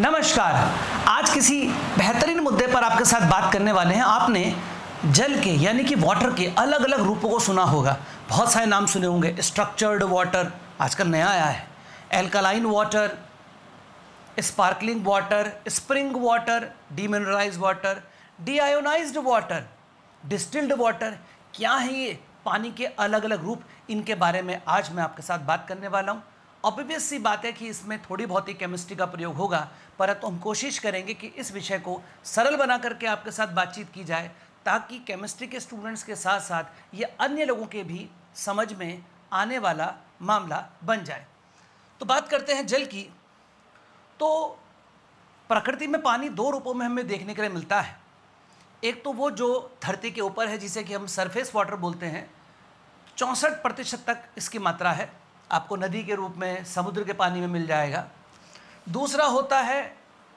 नमस्कार। आज किसी बेहतरीन मुद्दे पर आपके साथ बात करने वाले हैं। आपने जल के यानी कि वाटर के अलग अलग रूपों को सुना होगा। बहुत सारे नाम सुने होंगे। स्ट्रक्चर्ड वाटर आजकल नया आया है, alkaline water, sparkling water, spring water, demineralised water, deionised water, distilled water. क्या है ये पानी के अलग अलग रूप? इनके बारे में आज मैं आपके साथ बात करने वाला हूँ। ऑब्वियस सी बात है कि इसमें थोड़ी बहुत ही केमिस्ट्री का प्रयोग होगा, परंतु हम कोशिश करेंगे कि इस विषय को सरल बना करके आपके साथ बातचीत की जाए, ताकि केमिस्ट्री के स्टूडेंट्स के साथ साथ ये अन्य लोगों के भी समझ में आने वाला मामला बन जाए। तो बात करते हैं जल की। तो प्रकृति में पानी दो रूपों में हमें देखने के लिए मिलता है। एक तो वो जो धरती के ऊपर है, जिसे कि हम सरफेस वाटर बोलते हैं, 64% तक इसकी मात्रा है, आपको नदी के रूप में, समुद्र के पानी में मिल जाएगा। दूसरा होता है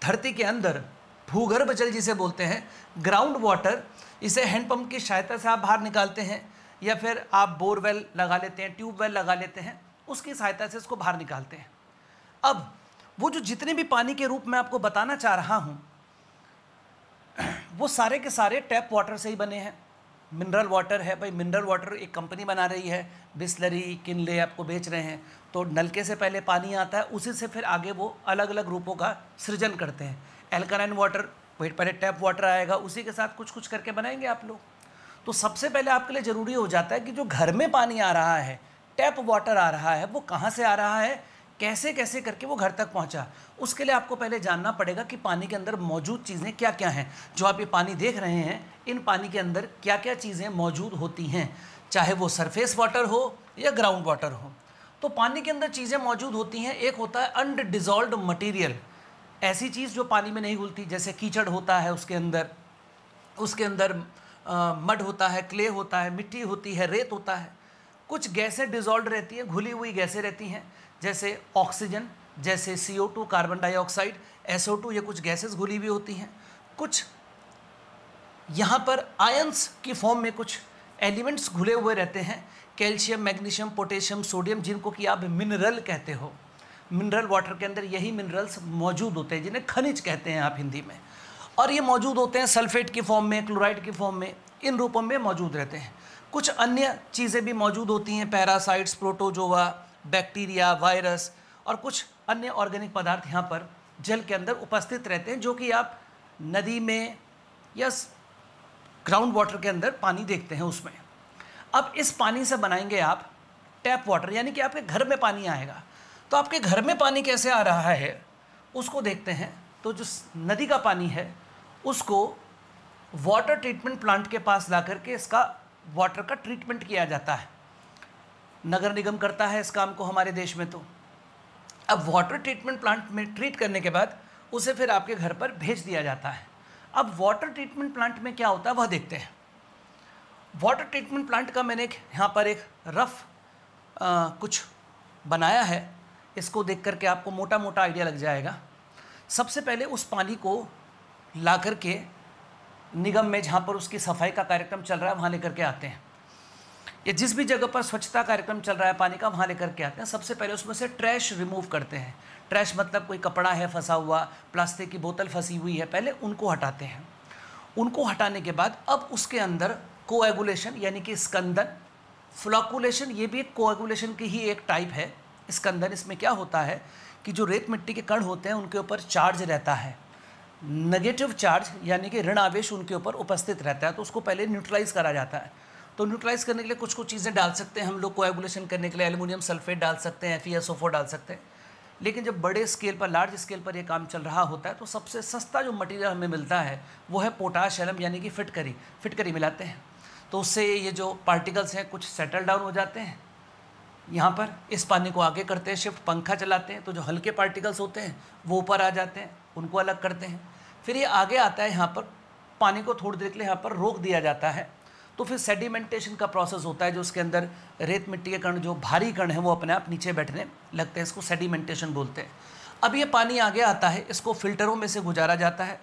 धरती के अंदर भूगर्भ जल, जिसे बोलते हैं ग्राउंड वाटर। इसे हैंडपंप की सहायता से आप बाहर निकालते हैं, या फिर आप बोरवेल लगा लेते हैं, ट्यूबवेल लगा लेते हैं, उसकी सहायता से इसको बाहर निकालते हैं। अब वो जो जितने भी पानी के रूप में आपको बताना चाह रहा हूँ, वो सारे के सारे टैप वाटर से ही बने हैं। मिनरल वाटर है भाई, मिनरल वाटर एक कंपनी बना रही है, बिस्लरी, किनले आपको बेच रहे हैं। तो नलके से पहले पानी आता है, उसी से फिर आगे वो अलग अलग रूपों का सृजन करते हैं। एल्कलाइन वाटर वेट पहले टैप वाटर आएगा, उसी के साथ कुछ कुछ करके बनाएंगे आप लोग। तो सबसे पहले आपके लिए ज़रूरी हो जाता है कि जो घर में पानी आ रहा है, टैप वाटर आ रहा है, वो कहाँ से आ रहा है, कैसे कैसे करके वो घर तक पहुंचा। उसके लिए आपको पहले जानना पड़ेगा कि पानी के अंदर मौजूद चीज़ें क्या क्या हैं। जो आप ये पानी देख रहे हैं, इन पानी के अंदर क्या क्या चीज़ें मौजूद होती हैं, चाहे वो सरफेस वाटर हो या ग्राउंड वाटर हो। तो पानी के अंदर चीज़ें मौजूद होती हैं। एक होता है अनडिजॉल्व्ड मटीरियल, ऐसी चीज़ जो पानी में नहीं घुलती, जैसे कीचड़ होता है, उसके अंदर मड होता है, क्ले होता है, मिट्टी होती है, रेत होता है। कुछ गैसें डिजॉल्व रहती हैं, घुली हुई गैसें रहती हैं, जैसे ऑक्सीजन, जैसे CO2 कार्बन डाइऑक्साइड, SO2, ये कुछ गैसेस घुली हुई होती हैं। कुछ यहाँ पर आयंस की फॉर्म में कुछ एलिमेंट्स घुले हुए रहते हैं, कैल्शियम, मैग्नीशियम, पोटेशियम, सोडियम, जिनको कि आप मिनरल कहते हो। मिनरल वाटर के अंदर यही मिनरल्स मौजूद होते हैं, जिन्हें खनिज कहते हैं आप हिंदी में। और ये मौजूद होते हैं सल्फेट की फॉर्म में, क्लोराइड की फॉर्म में, इन रूपों में मौजूद रहते हैं। कुछ अन्य चीज़ें भी मौजूद होती हैं, पैरासाइट्स, प्रोटोजोआ, बैक्टीरिया, वायरस और कुछ अन्य ऑर्गेनिक पदार्थ यहाँ पर जल के अंदर उपस्थित रहते हैं, जो कि आप नदी में या ग्राउंड वाटर के अंदर पानी देखते हैं उसमें। अब इस पानी से बनाएंगे आप टैप वाटर, यानी कि आपके घर में पानी आएगा। तो आपके घर में पानी कैसे आ रहा है उसको देखते हैं। तो जो नदी का पानी है, उसको वाटर ट्रीटमेंट प्लांट के पास ला करके इसका वाटर का ट्रीटमेंट किया जाता है। नगर निगम करता है इस काम को हमारे देश में। तो अब वाटर ट्रीटमेंट प्लांट में ट्रीट करने के बाद उसे फिर आपके घर पर भेज दिया जाता है। अब वाटर ट्रीटमेंट प्लांट में क्या होता है वह देखते हैं। वाटर ट्रीटमेंट प्लांट का मैंने यहाँ पर एक रफ कुछ बनाया है, इसको देख करके आपको मोटा मोटा आइडिया लग जाएगा। सबसे पहले उस पानी को ला करके निगम में, जहाँ पर उसकी सफाई का कार्यक्रम चल रहा है, वहाँ लेकर के आते हैं। या जिस भी जगह पर स्वच्छता कार्यक्रम चल रहा है पानी का, वहाँ लेकर के आते हैं। सबसे पहले उसमें से ट्रैश रिमूव करते हैं। ट्रैश मतलब कोई कपड़ा है फंसा हुआ, प्लास्टिक की बोतल फंसी हुई है, पहले उनको हटाते हैं। उनको हटाने के बाद अब उसके अंदर कोएगुलेशन यानी कि स्कंदन, फ्लॉकुलेशन, ये भी एक कोएगुलेशन की ही एक टाइप है। स्कंदन, इसमें क्या होता है कि जो रेत मिट्टी के कण होते हैं उनके ऊपर चार्ज रहता है, नेगेटिव चार्ज यानी कि ऋण आवेश उनके ऊपर उपस्थित रहता है, तो उसको पहले न्यूट्रलाइज करा जाता है। तो न्यूट्रलाइज करने के लिए कुछ कुछ चीज़ें डाल सकते हैं हम लोग। कोएगुलेशन करने के लिए एल्युमिनियम सल्फेट डाल सकते हैं, FeSO4 डाल सकते हैं। लेकिन जब बड़े स्केल पर, लार्ज स्केल पर ये काम चल रहा होता है, तो सबसे सस्ता जो मटेरियल हमें मिलता है वो है पोटाश एलम यानी कि फिटकरी मिलाते हैं। तो उससे ये जो पार्टिकल्स हैं कुछ सेटल डाउन हो जाते हैं। यहाँ पर इस पानी को आगे करते हैं शिफ्ट, पंखा चलाते हैं, तो जो हल्के पार्टिकल्स होते हैं वो ऊपर आ जाते हैं, उनको अलग करते हैं। फिर ये आगे आता है, यहाँ पर पानी को थोड़ी देर के लिए यहाँ पर रोक दिया जाता है। तो फिर सेडिमेंटेशन का प्रोसेस होता है, जो उसके अंदर रेत मिट्टी के कण, जो भारी कण हैं, वो अपने आप नीचे बैठने लगते हैं, इसको सेडिमेंटेशन बोलते हैं। अब ये पानी आगे आता है, इसको फिल्टरों में से गुजारा जाता है।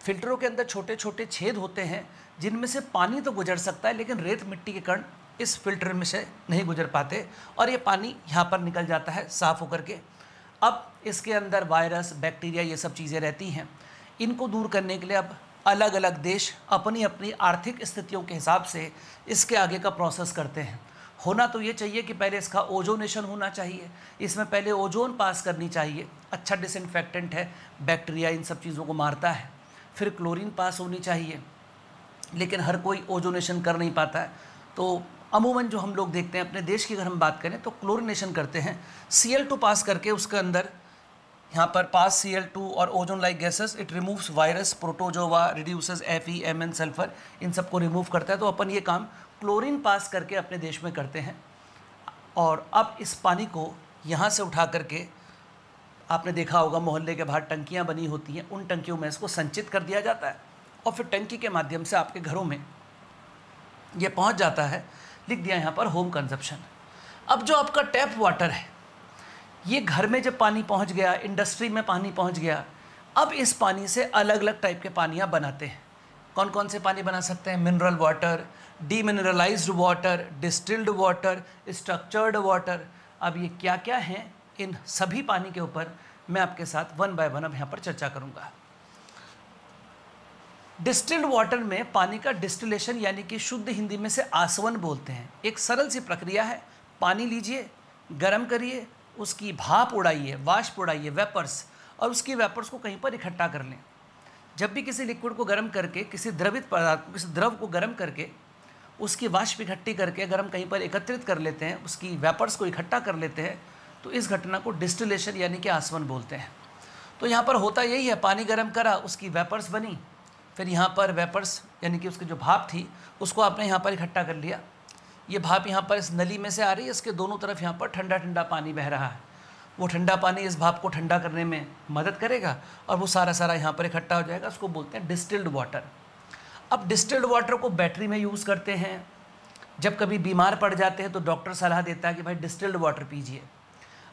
फिल्टरों के अंदर छोटे छोटे छेद होते हैं, जिनमें से पानी तो गुजर सकता है, लेकिन रेत मिट्टी के कण इस फिल्टर में से नहीं गुजर पाते, और ये पानी यहाँ पर निकल जाता है साफ़ होकर के। अब इसके अंदर वायरस, बैक्टीरिया, ये सब चीज़ें रहती हैं। इनको दूर करने के लिए अब अलग अलग देश अपनी अपनी आर्थिक स्थितियों के हिसाब से इसके आगे का प्रोसेस करते हैं। होना तो ये चाहिए कि पहले इसका ओजोनेशन होना चाहिए, इसमें पहले ओजोन पास करनी चाहिए, अच्छा डिसइंफेक्टेंट है, बैक्टीरिया इन सब चीज़ों को मारता है। फिर क्लोरीन पास होनी चाहिए, लेकिन हर कोई ओजोनेशन कर नहीं पाता है। तो अमूमन जो हम लोग देखते हैं अपने देश की अगर हम बात करें तो क्लोरिनेशन करते हैं, Cl2 पास करके उसके अंदर यहाँ पर पास Cl2 और ozone like gases, it removes virus, protozoa, reduces Fe, Mn, sulphur, इन सबको रिमूव करता है। तो अपन ये काम क्लोरीन पास करके अपने देश में करते हैं। और अब इस पानी को यहाँ से उठा करके, आपने देखा होगा मोहल्ले के बाहर टंकियाँ बनी होती हैं, उन टंकियों में इसको संचित कर दिया जाता है और फिर टंकी के माध्यम से आपके घरों में ये पहुँच जाता है। लिख दिया यहाँ पर होम कंजप्शन। अब जो आपका टैप वाटर है, ये घर में जब पानी पहुँच गया, इंडस्ट्री में पानी पहुँच गया, अब इस पानी से अलग अलग टाइप के पानियाँ बनाते हैं। कौन कौन से पानी बना सकते हैं? Mineral water, demineralised water, distilled water, structured water. अब ये क्या क्या हैं, इन सभी पानी के ऊपर मैं आपके साथ वन बाय वन अब यहाँ पर चर्चा करूँगा। डिस्टिल्ड वाटर में पानी का डिस्टिलेशन यानी कि शुद्ध हिंदी में से आसवन बोलते हैं। एक सरल सी प्रक्रिया है, पानी लीजिए, गर्म करिए, उसकी भाप उड़ाइए, वाष्प उड़ाइए, वेपर्स, और उसकी वेपर्स को कहीं पर इकट्ठा कर लें। जब भी किसी लिक्विड को गर्म करके, किसी द्रवित पदार्थ, किसी द्रव को गर्म करके उसकी वाष्प इकट्ठी करके अगर हम कहीं पर एकत्रित कर लेते हैं, उसकी वेपर्स को इकट्ठा कर लेते हैं, तो इस घटना को डिस्टिलेशन यानी कि आसवन बोलते हैं। तो यहाँ पर होता यही है, पानी गर्म करा, उसकी वेपर्स बनी, फिर यहाँ पर वेपर्स यानी कि उसकी जो भाप थी उसको आपने यहाँ पर इकट्ठा कर लिया। ये भाप यहाँ पर इस नली में से आ रही है, इसके दोनों तरफ यहाँ पर ठंडा ठंडा पानी बह रहा है। वो ठंडा पानी इस भाप को ठंडा करने में मदद करेगा और वो सारा सारा यहाँ पर इकट्ठा हो जाएगा। उसको बोलते हैं डिस्टिल्ड वाटर। अब डिस्टिल्ड वाटर को बैटरी में यूज़ करते हैं। जब कभी बीमार पड़ जाते हैं तो डॉक्टर सलाह देता है कि भाई डिस्टिल्ड वाटर पीजिए।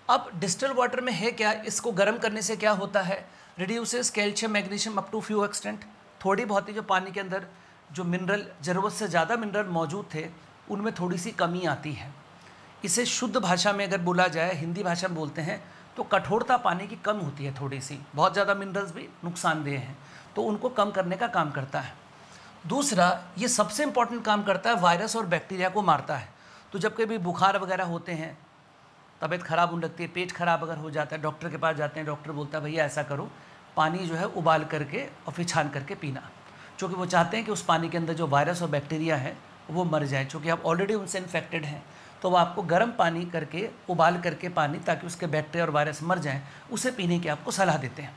अब डिस्टिल्ड वाटर में है क्या, इसको गर्म करने से क्या होता है? Reduces calcium, magnesium up to few extent. थोड़ी बहुत ही जो पानी के अंदर जो मिनरल, ज़रूरत से ज़्यादा मिनरल मौजूद थे, उनमें थोड़ी सी कमी आती है। इसे शुद्ध भाषा में अगर बोला जाए, हिंदी भाषा में बोलते हैं तो कठोरता पानी की कम होती है थोड़ी सी। बहुत ज़्यादा मिनरल्स भी नुकसानदेह हैं, तो उनको कम करने का काम करता है। दूसरा, ये सबसे इम्पॉर्टेंट काम करता है, वायरस और बैक्टीरिया को मारता है। तो जब कभी बुखार वगैरह होते हैं, तबीयत ख़राब होने लगती है, पेट खराब अगर हो जाता है, डॉक्टर के पास जाते हैं, डॉक्टर बोलता है भैया ऐसा करो, पानी जो है उबाल करके और फिर छान करके पीना, क्योंकि वो चाहते हैं कि उस पानी के अंदर जो वायरस और बैक्टीरिया है वो मर जाए। क्योंकि आप ऑलरेडी उनसे इन्फेक्टेड हैं, तो वो आपको गर्म पानी करके, उबाल करके पानी, ताकि उसके बैक्टीरिया और वायरस मर जाएं, उसे पीने की आपको सलाह देते हैं।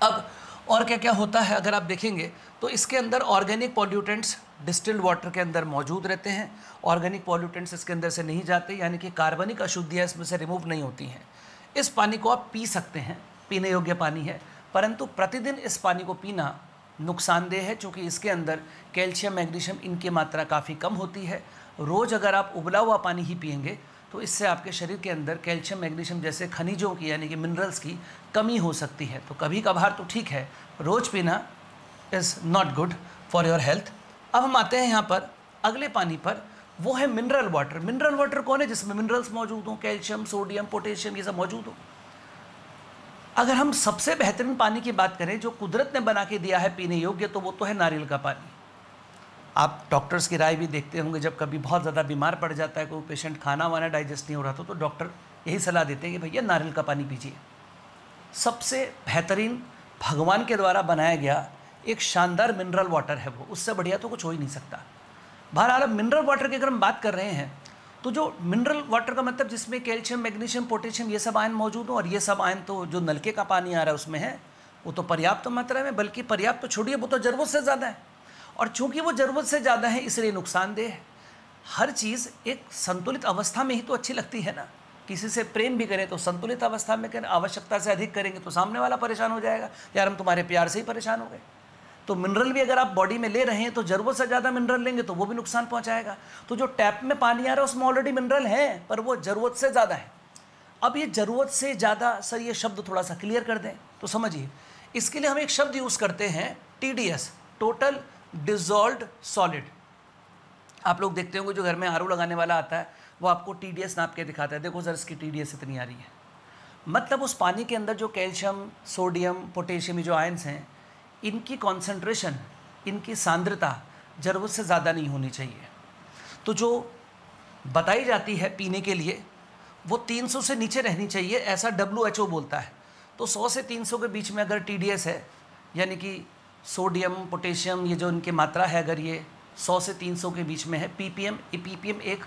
अब और क्या क्या होता है अगर आप देखेंगे तो इसके अंदर ऑर्गेनिक पॉल्यूटेंट्स डिस्टिल्ड वाटर के अंदर मौजूद रहते हैं। ऑर्गेनिक पॉल्यूटेंट्स इसके अंदर से नहीं जाते, यानी कि कार्बनिक अशुद्धियाँ इसमें से रिमूव नहीं होती हैं। इस पानी को आप पी सकते हैं, पीने योग्य पानी है, परंतु प्रतिदिन इस पानी को पीना नुकसानदेह है, क्योंकि इसके अंदर कैल्शियम, मैग्नीशियम इनकी मात्रा काफ़ी कम होती है। रोज़ अगर आप उबला हुआ पानी ही पिएंगे तो इससे आपके शरीर के अंदर कैल्शियम, मैग्नीशियम जैसे खनिजों की यानी कि मिनरल्स की कमी हो सकती है। तो कभी कभार तो ठीक है, रोज़ पीना is not good for your health. अब हम आते हैं यहाँ पर अगले पानी पर, वो है मिनरल वाटर। मिनरल वाटर कौन है? जिसमें मिनरल्स मौजूद हों, कैल्शियम, सोडियम, पोटेशियम, ये सब मौजूद हो। अगर हम सबसे बेहतरीन पानी की बात करें जो कुदरत ने बना के दिया है पीने योग्य, तो वो तो है नारियल का पानी। आप डॉक्टर्स की राय भी देखते होंगे, जब कभी बहुत ज़्यादा बीमार पड़ जाता है कोई पेशेंट, खाना वाना डाइजेस्ट नहीं हो रहा तो डॉक्टर यही सलाह देते हैं कि भैया नारियल का पानी पीजिए। सबसे बेहतरीन भगवान के द्वारा बनाया गया एक शानदार मिनरल वाटर है वो, उससे बढ़िया तो कुछ हो ही नहीं सकता। बहरहाल अब मिनरल वाटर की अगर हम बात कर रहे हैं तो जो मिनरल वाटर का मतलब जिसमें कैल्शियम, मैग्नीशियम, पोटेशियम ये सब आयन मौजूद हो, और ये सब आयन तो जो नलके का पानी आ रहा है उसमें है, वो तो पर्याप्त मात्रा में, बल्कि पर्याप्त तो छोड़िए, वो तो ज़रूरत से ज़्यादा है। और चूंकि वो ज़रूरत से ज़्यादा है इसलिए नुकसानदेह है। हर चीज़ एक संतुलित अवस्था में ही तो अच्छी लगती है ना। किसी से प्रेम भी करें तो संतुलित अवस्था में करें, आवश्यकता से अधिक करेंगे तो सामने वाला परेशान हो जाएगा, यार हम तुम्हारे प्यार से ही परेशान हो गए। तो मिनरल भी अगर आप बॉडी में ले रहे हैं तो ज़रूरत से ज़्यादा मिनरल लेंगे तो वो भी नुकसान पहुंचाएगा। तो जो टैप में पानी आ रहा है उसमें ऑलरेडी मिनरल है, पर वो ज़रूरत से ज़्यादा है। अब ये ज़रूरत से ज़्यादा, सर ये शब्द थोड़ा सा क्लियर कर दें तो समझिए। इसके लिए हम एक शब्द यूज़ करते हैं TDS, टोटल डिजॉल्व्ड सॉलिड। आप लोग देखते होंगे जो घर में RO लगाने वाला आता है वो आपको TDS नाप के दिखाता है, देखो सर इसकी TDS इतनी आ रही है। मतलब उस पानी के अंदर जो कैल्शियम, सोडियम, पोटेशियम, ये जो आयंस हैं, इनकी कॉन्सेंट्रेशन, इनकी सांद्रता ज़रूरत से ज़्यादा नहीं होनी चाहिए। तो जो बताई जाती है पीने के लिए वो 300 से नीचे रहनी चाहिए, ऐसा WHO बोलता है। तो 100 से 300 के बीच में अगर TDS है, यानी कि सोडियम, पोटेशियम, ये जो इनकी मात्रा है, अगर ये 100 से 300 के बीच में है, ppm, ये ppm एक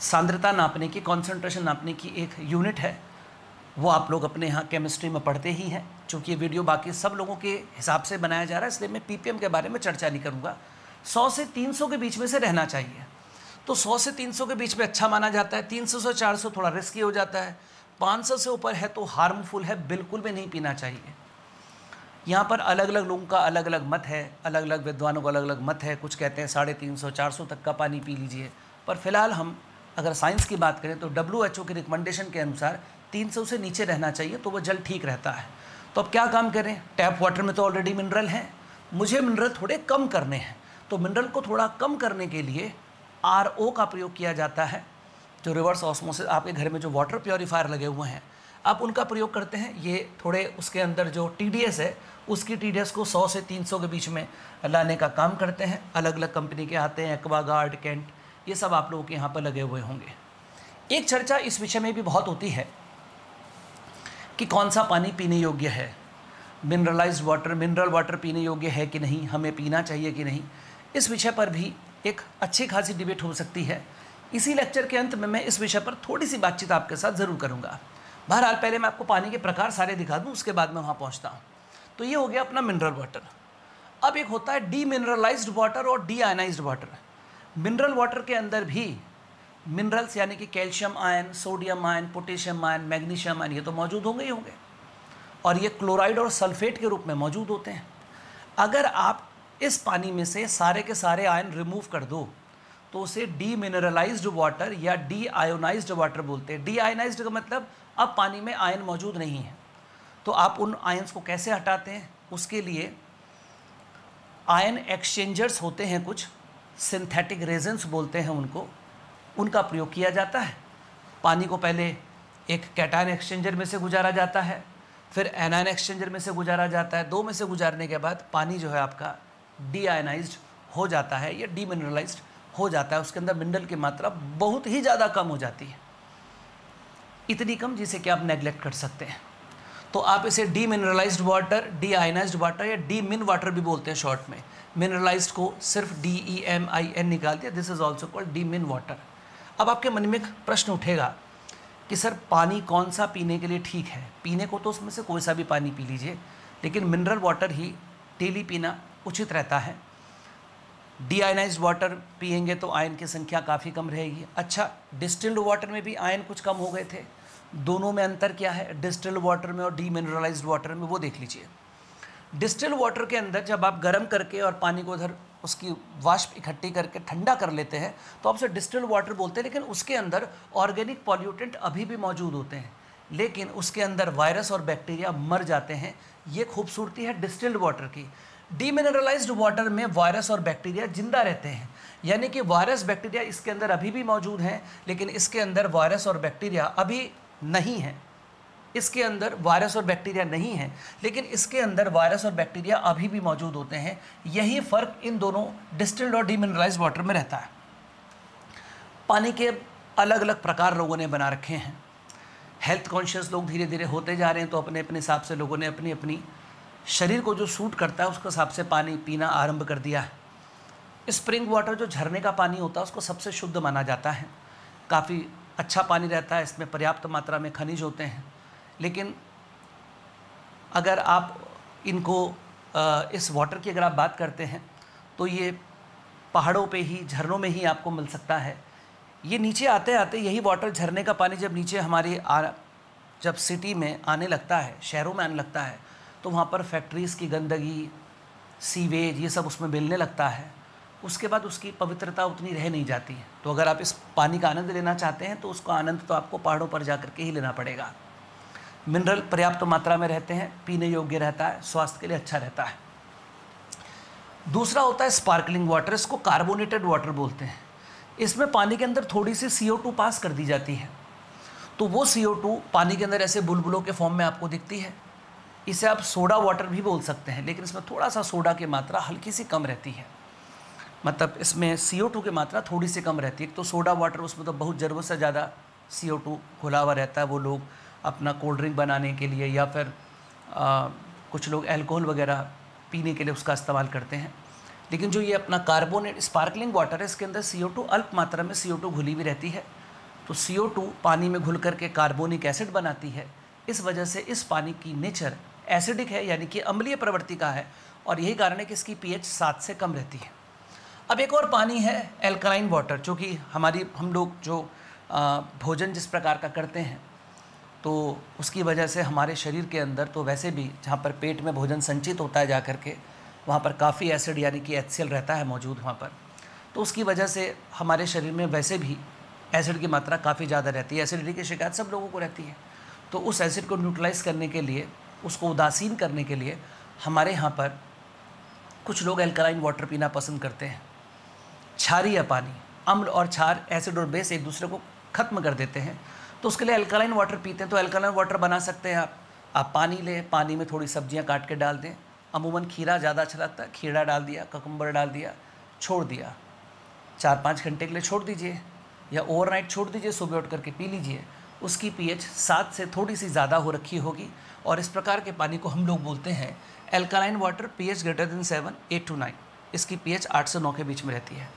सांद्रता नापने की, कॉन्सेंट्रेशन नापने की एक यूनिट है। वो आप लोग अपने यहाँ केमिस्ट्री में पढ़ते ही हैं। चूँकि ये वीडियो बाकी सब लोगों के हिसाब से बनाया जा रहा है, इसलिए मैं ppm के बारे में चर्चा नहीं करूँगा। 100 से 300 के बीच में से रहना चाहिए। तो 100 से 300 के बीच में अच्छा माना जाता है। 300 से 400 थोड़ा रिस्की हो जाता है। 500 से ऊपर है तो हार्मफुल है, बिल्कुल भी नहीं पीना चाहिए। यहाँ पर अलग अलग लोगों का अलग अलग मत है, अलग अलग विद्वानों का अलग अलग मत है। कुछ कहते हैं 350 400 तक का पानी पी लीजिए, पर फिलहाल हम अगर साइंस की बात करें तो WHO के रिकमेंडेशन के अनुसार 300 से नीचे रहना चाहिए, तो वो जल ठीक रहता है। तो अब क्या काम करें? टैप वाटर में तो ऑलरेडी मिनरल हैं, मुझे मिनरल थोड़े कम करने हैं। तो मिनरल को थोड़ा कम करने के लिए RO का प्रयोग किया जाता है, जो रिवर्स ऑस्मोसिस। आपके घर में जो वाटर प्योरीफायर लगे हुए हैं, आप उनका प्रयोग करते हैं। ये थोड़े उसके अंदर जो TDS है, उसकी TDS को 100 से 300 के बीच में लाने का काम करते हैं। अलग अलग कंपनी के आते हैं, एक्वागार्ड, कैंट, ये सब आप लोगों के यहाँ पर लगे हुए होंगे। एक चर्चा इस विषय में भी बहुत होती है कि कौन सा पानी पीने योग्य है। मिनरलाइज्ड वाटर, मिनरल वाटर पीने योग्य है कि नहीं, हमें पीना चाहिए कि नहीं, इस विषय पर भी एक अच्छी खासी डिबेट हो सकती है। इसी लेक्चर के अंत में मैं इस विषय पर थोड़ी सी बातचीत आपके साथ ज़रूर करूँगा। बहरहाल पहले मैं आपको पानी के प्रकार सारे दिखा दूँ, उसके बाद मैं वहाँ पहुँचता हूँ। तो ये हो गया अपना मिनरल वाटर। अब एक होता है डीमिनरलाइज्ड वाटर और डीआयनाइज्ड वाटर। मिनरल वाटर के अंदर भी मिनरल्स यानी कि calcium ion, sodium ion, potassium ion, magnesium ion, ये तो मौजूद होंगे ही होंगे, और ये क्लोराइड और सल्फेट के रूप में मौजूद होते हैं। अगर आप इस पानी में से सारे के सारे आयन रिमूव कर दो तो उसे डीमिनरलाइज्ड वाटर या डीआयोनाइज्ड वाटर बोलते हैं। डीआयोनाइज्ड का मतलब अब पानी में आयन मौजूद नहीं है। तो आप उन आयन्स को कैसे हटाते हैं? उसके लिए आयन एक्सचेंजर्स होते हैं, कुछ सिंथेटिक रेजेंस बोलते हैं उनको, उनका प्रयोग किया जाता है। पानी को पहले एक कैटायन एक्सचेंजर में से गुजारा जाता है, फिर एनायन एक्सचेंजर में से गुजारा जाता है। 2 में से गुजारने के बाद पानी जो है आपका डीआयनाइज्ड हो जाता है या डीमिनरलाइज्ड हो जाता है। उसके अंदर मिनरल की मात्रा बहुत ही ज़्यादा कम हो जाती है, इतनी कम जिसे कि आप नेग्लेक्ट कर सकते हैं। तो आप इसे डीमिनरलाइज्ड वाटर, डीआयनाइज्ड वाटर या डीमिन वाटर भी बोलते हैं शॉर्ट में। मिनरलाइज्ड को सिर्फ DEMIN निकाल दिया, this is also called demin water. अब आपके मन में एक प्रश्न उठेगा कि सर पानी कौन सा पीने के लिए ठीक है? पीने को तो उसमें से कोई सा भी पानी पी लीजिए, लेकिन मिनरल वाटर ही डेली पीना उचित रहता है। डीआयनाइज्ड वाटर पिएंगे तो आयन की संख्या काफ़ी कम रहेगी। अच्छा, डिस्टिल्ड वाटर में भी आयन कुछ कम हो गए थे। दोनों में अंतर क्या है डिस्टिल्ड वाटर में और डीमिनरलाइज्ड वाटर में, वो देख लीजिए। डिस्टिल्ड वाटर के अंदर जब आप गर्म करके और पानी को उधर उसकी वाष्प इकट्ठी करके ठंडा कर लेते हैं तो आप उसे डिस्टिल्ड वाटर बोलते हैं, लेकिन उसके अंदर ऑर्गेनिक पॉल्यूटेंट अभी भी मौजूद होते हैं, लेकिन उसके अंदर वायरस और बैक्टीरिया मर जाते हैं। ये खूबसूरती है डिस्टिल्ड वाटर की। डीमिनरलाइज्ड वाटर में वायरस और बैक्टीरिया जिंदा रहते हैं, यानी कि वायरस बैक्टीरिया इसके अंदर अभी भी मौजूद हैं, लेकिन इसके अंदर वायरस और बैक्टीरिया अभी नहीं है। इसके अंदर वायरस और बैक्टीरिया नहीं है, लेकिन इसके अंदर वायरस और बैक्टीरिया अभी भी मौजूद होते हैं। यही फ़र्क इन दोनों डिस्टिल्ड और डीमिनरलाइज्ड वाटर में रहता है। पानी के अलग अलग प्रकार लोगों ने बना रखे हैं। हेल्थ कॉन्शियस लोग धीरे धीरे होते जा रहे हैं, तो अपने अपने हिसाब से लोगों ने अपनी अपनी शरीर को जो सूट करता है उसके हिसाब से पानी पीना आरंभ कर दिया है। स्प्रिंग वाटर जो झरने का पानी होता है उसको सबसे शुद्ध माना जाता है, काफ़ी अच्छा पानी रहता है, इसमें पर्याप्त मात्रा में खनिज होते हैं। लेकिन अगर आप इनको इस वाटर की अगर आप बात करते हैं तो ये पहाड़ों पे ही, झरनों में ही आपको मिल सकता है। ये नीचे आते आते यही वाटर, झरने का पानी जब नीचे हमारे जब सिटी में आने लगता है, शहरों में आने लगता है, तो वहाँ पर फैक्ट्रीज़ की गंदगी, सीवेज, ये सब उसमें मिलने लगता है। उसके बाद उसकी पवित्रता उतनी रह नहीं जाती है। तो अगर आप इस पानी का आनंद लेना चाहते हैं तो उसका आनंद तो आपको पहाड़ों पर जा कर के ही लेना पड़ेगा। मिनरल पर्याप्त मात्रा में रहते हैं, पीने योग्य रहता है, स्वास्थ्य के लिए अच्छा रहता है। दूसरा होता है स्पार्कलिंग वाटर, इसको कार्बोनेटेड वाटर बोलते हैं। इसमें पानी के अंदर थोड़ी सी CO2 पास कर दी जाती है, तो तो वो CO2 पानी के अंदर ऐसे बुलबुलों के फॉर्म में आपको दिखती है। इसे आप सोडा वाटर भी बोल सकते हैं, लेकिन इसमें थोड़ा सा सोडा की मात्रा हल्की सी कम रहती है, मतलब इसमें CO2 की मात्रा थोड़ी सी कम रहती है। तो सोडा वाटर उसमें तो बहुत ज़रूरत से ज़्यादा CO2 घुला हुआ रहता है, वो लोग अपना कोल्ड ड्रिंक बनाने के लिए या फिर कुछ लोग अल्कोहल वगैरह पीने के लिए उसका इस्तेमाल करते हैं। लेकिन जो ये अपना कार्बोनेट स्पार्कलिंग वाटर है, इसके अंदर CO2 अल्प मात्रा में CO2 घुली हुई रहती है। तो CO2 पानी में घुल करके कार्बोनिक एसिड बनाती है। इस वजह से इस पानी की नेचर एसिडिक है, यानी कि अम्लीय प्रवृत्ति का है, और यही कारण है कि इसकी pH 7 से कम रहती है। अब एक और पानी है एल्कलाइन वाटर, जो कि हम लोग जो भोजन जिस प्रकार का करते हैं तो उसकी वजह से हमारे शरीर के अंदर तो वैसे भी जहाँ पर पेट में भोजन संचित होता है जा कर के, वहाँ पर काफ़ी एसिड यानी कि HCl रहता है मौजूद वहाँ पर। तो उसकी वजह से हमारे शरीर में वैसे भी एसिड की मात्रा काफ़ी ज़्यादा रहती है। एसिडिटी की शिकायत सब लोगों को रहती है। तो उस एसिड को न्यूट्रलाइज़ करने के लिए, उसको उदासीन करने के लिए हमारे यहाँ पर कुछ लोग एल्कलाइन वाटर पीना पसंद करते हैं। क्षारीय पानी, अम्ल और क्षार, एसिड और बेस एक दूसरे को ख़त्म कर देते हैं, तो उसके लिए एल्कलाइन वाटर पीते हैं। तो एल्कलाइन वाटर बना सकते हैं आप पानी लें, पानी में थोड़ी सब्जियां काट के डाल दें। अमूमन खीरा ज़्यादा अच्छा लगता है, खीरा डाल दिया, ककम्बर डाल दिया, छोड़ दिया, 4-5 घंटे के लिए छोड़ दीजिए या ओवरनाइट छोड़ दीजिए, सुबह उठ करके पी लीजिए। उसकी pH 7 से थोड़ी सी ज़्यादा हो रखी होगी, और इस प्रकार के पानी को हम लोग बोलते हैं alkaline water. pH greater than 7, 8 to 9, इसकी pH 8 से 9 के बीच में रहती है।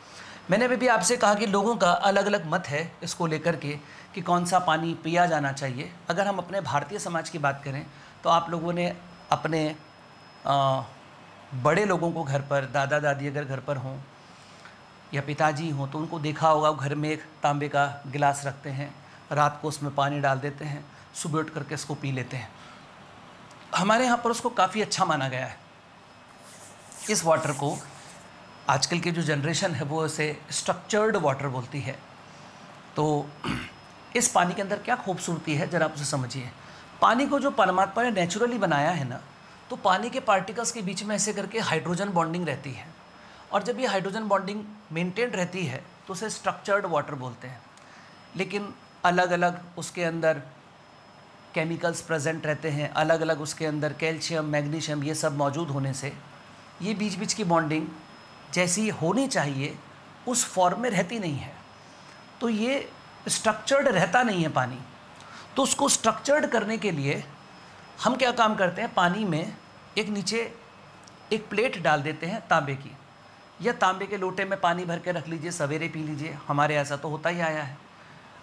मैंने अभी भी आपसे कहा कि लोगों का अलग अलग मत है इसको लेकर के कि कौन सा पानी पिया जाना चाहिए। अगर हम अपने भारतीय समाज की बात करें तो आप लोगों ने अपने बड़े लोगों को घर पर, दादा दादी अगर घर पर हों या पिताजी हों, तो उनको देखा होगा घर में एक तांबे का गिलास रखते हैं, रात को उसमें पानी डाल देते हैं, सुबह उठ करके इसको पी लेते हैं। हमारे यहाँ पर उसको काफ़ी अच्छा माना गया है। इस वाटर को आजकल की जो जनरेशन है वो इसे स्ट्रक्चर्ड वाटर बोलती है। तो इस पानी के अंदर क्या खूबसूरती है ज़रा आप उसे समझिए। पानी को जो परमात्मा ने नेचुरली बनाया है ना, तो पानी के पार्टिकल्स के बीच में ऐसे करके हाइड्रोजन बॉन्डिंग रहती है, और जब ये हाइड्रोजन बॉन्डिंग मेंटेन रहती है तो उसे स्ट्रक्चर्ड वाटर बोलते हैं। लेकिन अलग अलग उसके अंदर केमिकल्स प्रेजेंट रहते हैं, अलग अलग उसके अंदर कैल्शियम, मैग्नीशियम, ये सब मौजूद होने से ये बीच बीच की बॉन्डिंग जैसी होनी चाहिए उस फॉर्म में रहती नहीं है। तो ये स्ट्रक्चर्ड रहता नहीं है पानी। तो उसको स्ट्रक्चर्ड करने के लिए हम क्या काम करते हैं, पानी में एक नीचे एक प्लेट डाल देते हैं तांबे की, या तांबे के लोटे में पानी भर के रख लीजिए, सवेरे पी लीजिए। हमारे ऐसा तो होता ही आया है।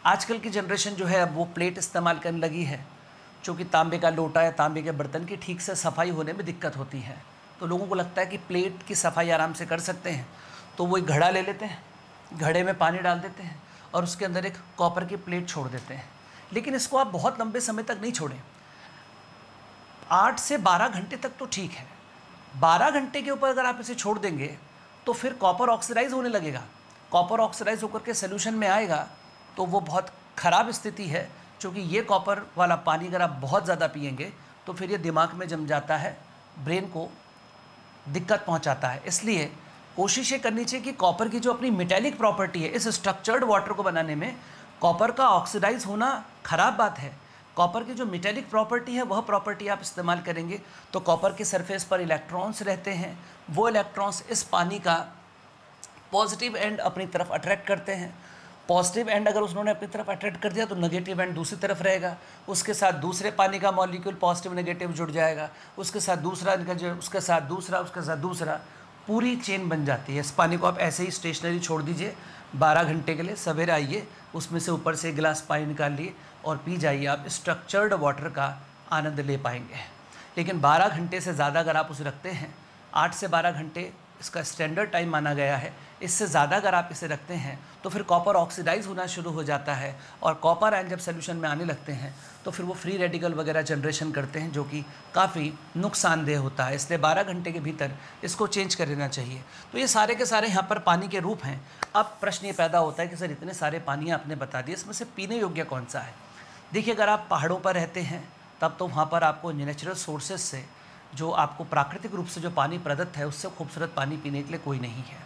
आजकल की जनरेशन जो है अब वो प्लेट इस्तेमाल करने लगी है, चूँकि तांबे का लोटा या तांबे के बर्तन की ठीक से सफाई होने में दिक्कत होती है। तो लोगों को लगता है कि प्लेट की सफाई आराम से कर सकते हैं, तो वो एक घड़ा ले लेते हैं, घड़े में पानी डाल देते हैं और उसके अंदर एक कॉपर की प्लेट छोड़ देते हैं। लेकिन इसको आप बहुत लंबे समय तक नहीं छोड़ें, 8 से 12 घंटे तक तो ठीक है। 12 घंटे के ऊपर अगर आप इसे छोड़ देंगे तो फिर कॉपर ऑक्सीडाइज होने लगेगा। कॉपर ऑक्सीडाइज होकर के सोल्यूशन में आएगा तो वो बहुत ख़राब स्थिति है, क्योंकि ये कॉपर वाला पानी अगर आप बहुत ज़्यादा पिएंगे तो फिर ये दिमाग में जम जाता है, ब्रेन को दिक्कत पहुंचाता है। इसलिए कोशिश ये करनी चाहिए कि कॉपर की जो अपनी मेटेलिक प्रॉपर्टी है, इस स्ट्रक्चर्ड वाटर को बनाने में कॉपर का ऑक्सीडाइज होना ख़राब बात है। कॉपर की जो मेटेलिक प्रॉपर्टी है वह प्रॉपर्टी आप इस्तेमाल करेंगे तो कॉपर के सरफेस पर इलेक्ट्रॉन्स रहते हैं, वो इलेक्ट्रॉन्स इस पानी का पॉजिटिव एंड अपनी तरफ अट्रैक्ट करते हैं। पॉजिटिव एंड अगर उन्होंने अपनी तरफ अट्रैक्ट कर दिया तो नेगेटिव एंड दूसरी तरफ रहेगा, उसके साथ दूसरे पानी का मॉलिक्यूल पॉजिटिव नेगेटिव जुड़ जाएगा, उसके साथ दूसरा, उसके साथ दूसरा, उसके साथ दूसरा, पूरी चेन बन जाती है। इस पानी को आप ऐसे ही स्टेशनरी छोड़ दीजिए 12 घंटे के लिए, सवेरे आइए, उसमें से ऊपर से एक गिलास पानी निकाल लिए और पी जाइए। आप स्ट्रक्चर्ड वाटर का आनंद ले पाएंगे। लेकिन 12 घंटे से ज़्यादा अगर आप उसे रखते हैं, 8 से 12 घंटे इसका स्टैंडर्ड टाइम माना गया है, इससे ज़्यादा अगर आप इसे रखते हैं तो फिर कॉपर ऑक्सीडाइज होना शुरू हो जाता है, और कॉपर आयन जब सोल्यूशन में आने लगते हैं तो फिर वो फ्री रेडिकल वगैरह जनरेशन करते हैं, जो कि काफ़ी नुकसानदेह होता है। इसलिए 12 घंटे के भीतर इसको चेंज कर देना चाहिए। तो ये सारे के सारे यहाँ पर पानी के रूप हैं। अब प्रश्न ये पैदा होता है कि सर इतने सारे पानी आपने बता दिए, इसमें से पीने योग्य कौन सा है। देखिए, अगर आप पहाड़ों पर रहते हैं तब तो वहाँ पर आपको नेचुरल सोर्सेज से जो आपको प्राकृतिक रूप से जो पानी प्रदत्त है उससे खूबसूरत पानी पीने के लिए कोई नहीं है।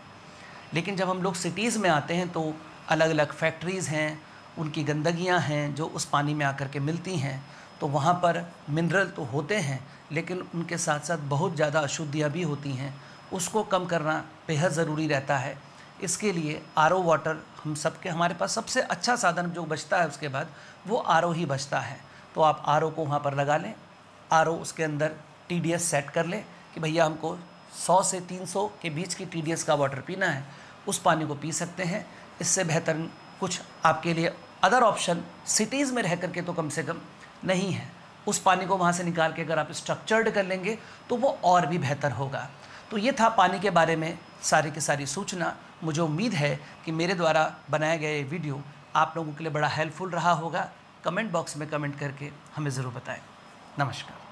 लेकिन जब हम लोग सिटीज़ में आते हैं तो अलग अलग फैक्ट्रीज़ हैं उनकी गंदगियाँ हैं जो उस पानी में आकर के मिलती हैं, तो वहाँ पर मिनरल तो होते हैं लेकिन उनके साथ साथ बहुत ज़्यादा अशुद्धियाँ भी होती हैं। उसको कम करना बेहद ज़रूरी रहता है। इसके लिए आरओ वाटर हम सबके, हमारे पास सबसे अच्छा साधन जो बचता है उसके बाद वो आरओ ही बचता है। तो आप आरओ को वहाँ पर लगा लें। आरओ उसके अंदर टीडीएस सेट कर लें कि भैया हमको 100 से 300 के बीच की टीडीएस का वाटर पीना है, उस पानी को पी सकते हैं। इससे बेहतर कुछ आपके लिए अदर ऑप्शन सिटीज़ में रह करके तो कम से कम नहीं है। उस पानी को वहाँ से निकाल के अगर आप स्ट्रक्चर्ड कर लेंगे तो वो और भी बेहतर होगा। तो ये था पानी के बारे में सारी की सारी सूचना। मुझे उम्मीद है कि मेरे द्वारा बनाया गया ये वीडियो आप लोगों के लिए बड़ा हेल्पफुल रहा होगा। कमेंट बॉक्स में कमेंट करके हमें ज़रूर बताएं। नमस्कार।